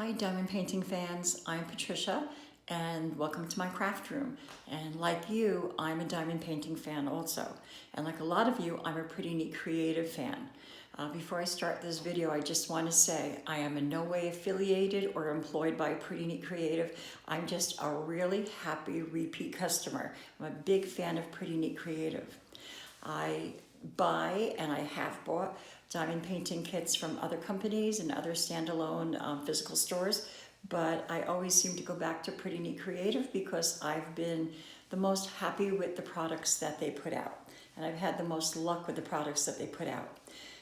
Hi diamond painting fans, I'm Patricia and welcome to my craft room. And like you, I'm a diamond painting fan also. And like a lot of you, I'm a Pretty Neat Creative fan. Before I start this video, I just want to say I am in no way affiliated or employed by Pretty Neat Creative. I'm just a really happy repeat customer. I'm a big fan of Pretty Neat Creative. I buy and I have bought diamond painting kits from other companies and other standalone physical stores, but I always seem to go back to Pretty Neat Creative because I've been the most happy with the products that they put out, and I've had the most luck with the products that they put out.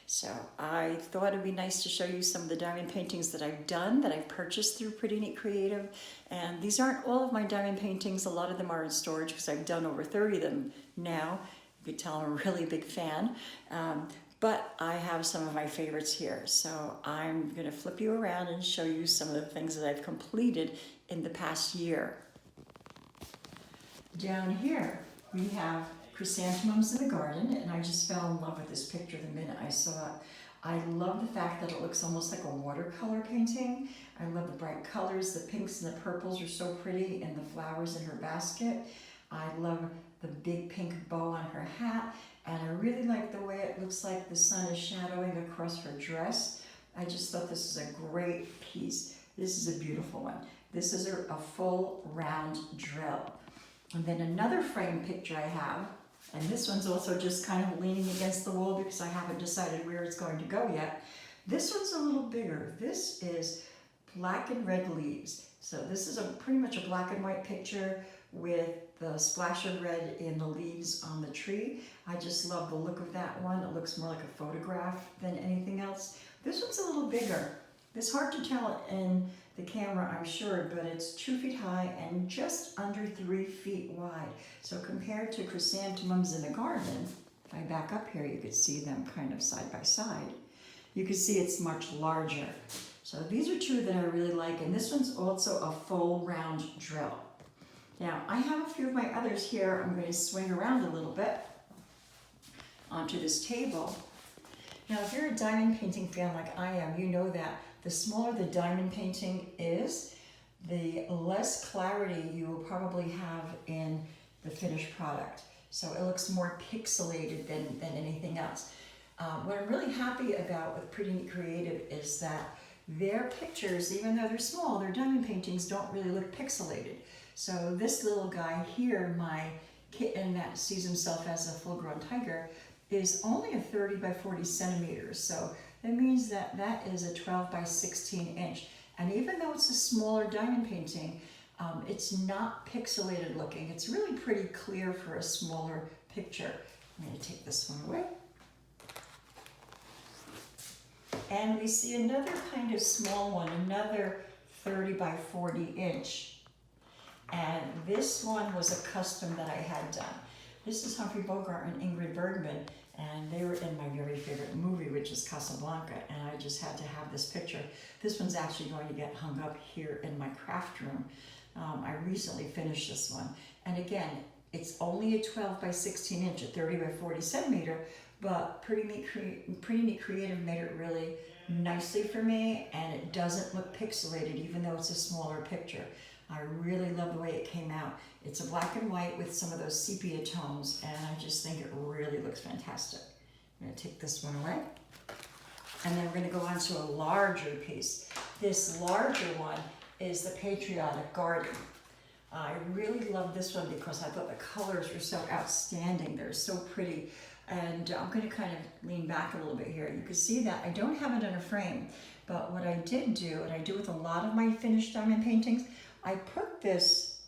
So I thought it'd be nice to show you some of the diamond paintings that I've done, that I've purchased through Pretty Neat Creative. And these aren't all of my diamond paintings. A lot of them are in storage because I've done over 30 of them now. You could tell I'm a really big fan. But I have some of my favorites here. So I'm going to flip you around and show you some of the things that I've completed in the past year. Down here we have Chrysanthemums in the garden, and I just fell in love with this picture the minute I saw it. I love the fact that it looks almost like a watercolor painting. I love the bright colors. The pinks and the purples are so pretty, and the flowers in her basket. I love the big pink bow on her hat, and I really like the way it looks like the sun is shadowing across her dress. I just thought this is a great piece. This is a beautiful one. This is a full round drill. And then another frame picture I have, and this one's also just kind of leaning against the wall because I haven't decided where it's going to go yet. This one's a little bigger. This is black and red leaves. So this is pretty much a black and white picture with the splash of red in the leaves on the tree. I just love the look of that one. It looks more like a photograph than anything else. This one's a little bigger. It's hard to tell in the camera, I'm sure, but it's 2 feet high and just under 3 feet wide. So compared to Chrysanthemums in the garden, if I back up here, you could see them kind of side by side. You can see it's much larger. So these are two that I really like, and this one's also a full round drill. Now, I have a few of my others here. I'm going to swing around a little bit onto this table. Now, if you're a diamond painting fan like I am, you know that the smaller the diamond painting is, the less clarity you will probably have in the finished product. So it looks more pixelated than anything else. What I'm really happy about with Pretty Neat Creative is that their pictures, even though they're small, their diamond paintings don't really look pixelated. So this little guy here, my kitten that sees himself as a full-grown tiger, is only a 30 by 40 centimeters. So that means that that is a 12 by 16 inch. And even though it's a smaller diamond painting, it's not pixelated looking. It's really pretty clear for a smaller picture. I'm going to take this one away. And we see another kind of small one, another 30 by 40 inch. And this one was a custom that I had done. This is Humphrey, Bogart and Ingrid Bergman, and they were in my very favorite movie, which is Casablanca, and I just had to have this picture. This one's actually going to get hung up here in my craft room. I recently finished this one. And again, it's only a 12 by 16 inch, a 30 by 40 centimeter, but Pretty Neat Creative made it really nicely for me, and it doesn't look pixelated even though it's a smaller picture. I really love the way it came out. It's a black and white with some of those sepia tones, and I just think it really looks fantastic. I'm going to take this one away. And then we're going to go on to a larger piece. This larger one is the Patriotic Garden. I really love this one because I thought the colors were so outstanding. They're so pretty. And I'm going to kind of lean back a little bit here. You can see that I don't have it in a frame, but what I did do, and I do with a lot of my finished diamond paintings, I put this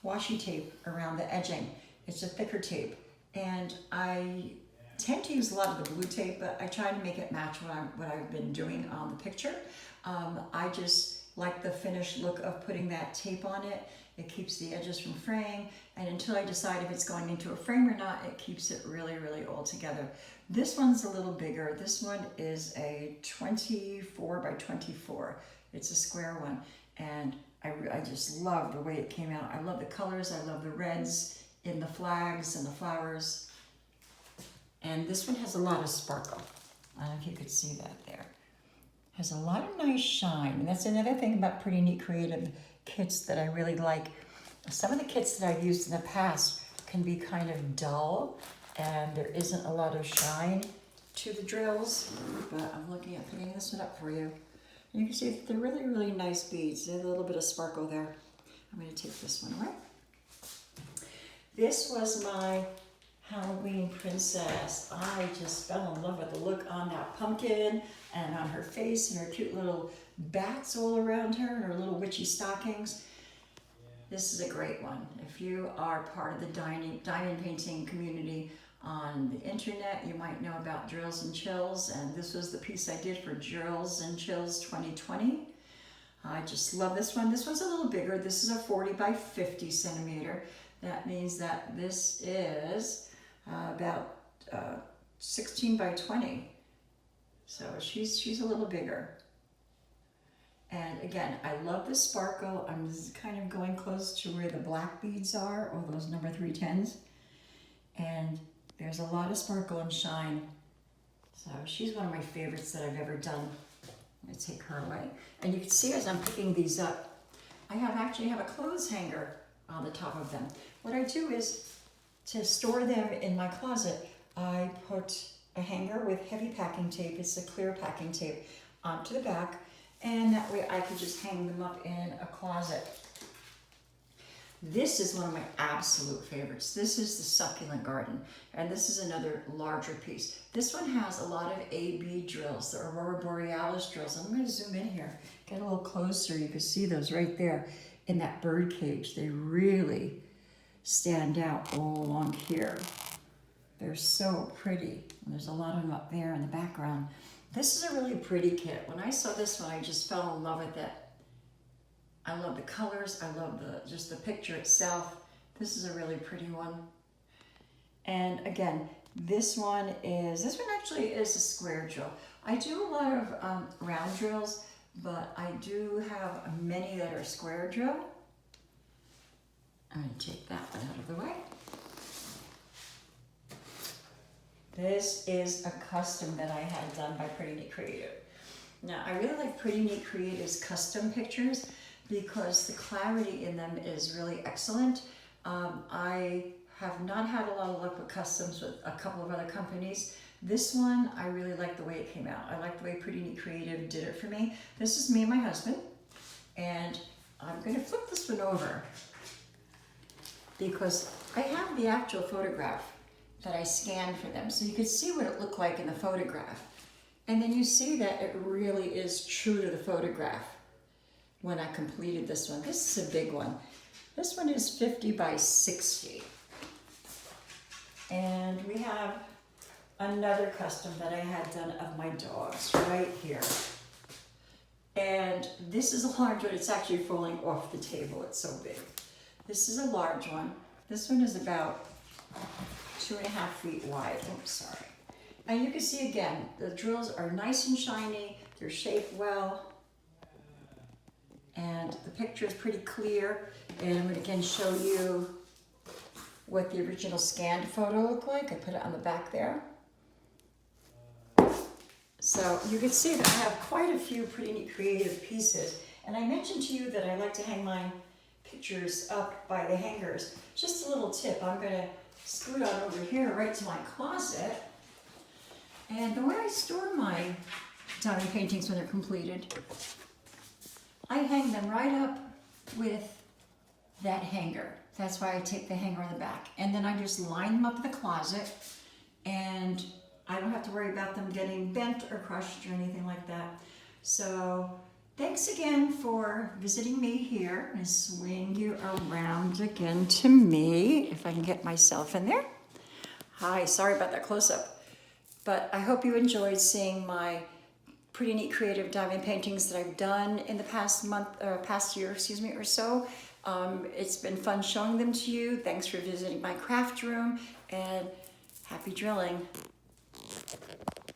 washi tape around the edging. It's a thicker tape, and I tend to use a lot of the blue tape, but I try to make it match what I've been doing on the picture. I just like the finished look of putting that tape on it. It keeps the edges from fraying, and until I decide if it's going into a frame or not, it keeps it really, really all together. This one's a little bigger. This one is a 24 by 24. It's a square one, and I just love the way it came out. I love the colors. I love the reds in the flags and the flowers. And this one has a lot of sparkle. I don't know if you could see that there. Has a lot of nice shine. And that's another thing about Pretty Neat Creative kits that I really like. Some of the kits that I've used in the past can be kind of dull and there isn't a lot of shine to the drills, but I'm looking at picking this one up for you. And you can see that they're really, really nice beads. There's a little bit of sparkle there. I'm going to take this one away. This was my Halloween princess. I just fell in love with the look on that pumpkin and on her face and her cute little bats all around her and her little witchy stockings. This is a great one. If you are part of the diamond painting community on the internet, you might know about Drills and Chills, and this was the piece I did for Drills and Chills 2020. I just love this one. This one's a little bigger. This is a 40 by 50 centimeter. That means that this is about 16 by 20. So she's a little bigger. And again, I love the sparkle. I'm kind of going close to where the black beads are, or those number 310s. And there's a lot of sparkle and shine. So she's one of my favorites that I've ever done. I'm going to take her away. And you can see as I'm picking these up, I actually have a clothes hanger on the top of them. What I do is, to store them in my closet, I put a hanger with heavy packing tape, it's a clear packing tape, onto the back, and that way I can just hang them up in a closet. This is one of my absolute favorites. This is the Succulent Garden, and this is another larger piece. This one has a lot of AB drills, the Aurora Borealis drills. I'm going to zoom in here, get a little closer. You can see those right there in that bird cage. They really stand out all along here. They're so pretty. And there's a lot of them up there in the background. This is a really pretty kit. When I saw this one, I just fell in love with it. I love the colors. I love just the picture itself. This is a really pretty one. And again, this one actually is a square drill. I do a lot of round drills, but I do have many that are square drill. I'm going to take that one out of the way. This is a custom that I had done by Pretty Neat Creative. Now, I really like Pretty Neat Creative's custom pictures because the clarity in them is really excellent. I have not had a lot of luck with customs with a couple of other companies. This one, I really like the way it came out. I like the way Pretty Neat Creative did it for me. This is me and my husband, and I'm going to flip this one over because I have the actual photograph that I scanned for them, so you could see what it looked like in the photograph. And then you see that it really is true to the photograph when I completed this one. This is a big one. This one is 50 by 60. And we have another custom that I had done of my dogs right here. And this is a large one. It's actually falling off the table. It's so big. This is a large one. This one is about 2.5 feet wide. Oops, sorry. And you can see again, the drills are nice and shiny. They're shaped well. And the picture is pretty clear. And I'm going to again show you what the original scanned photo looked like. I put it on the back there. So you can see that I have quite a few Pretty Neat Creative pieces. And I mentioned to you that I like to hang my pictures up by the hangers. Just a little tip. I'm going to scoot on over here right to my closet. And the way I store my diamond paintings when they're completed, I hang them right up with that hanger. That's why I take the hanger on the back. And then I just line them up in the closet, and I don't have to worry about them getting bent or crushed or anything like that. So thanks again for visiting me here. And swing you around again to me, if I can get myself in there. Hi, sorry about that close-up. But I hope you enjoyed seeing my Pretty Neat Creative diamond paintings that I've done in the past year, or so. It's been fun showing them to you. Thanks for visiting my craft room, and happy drilling.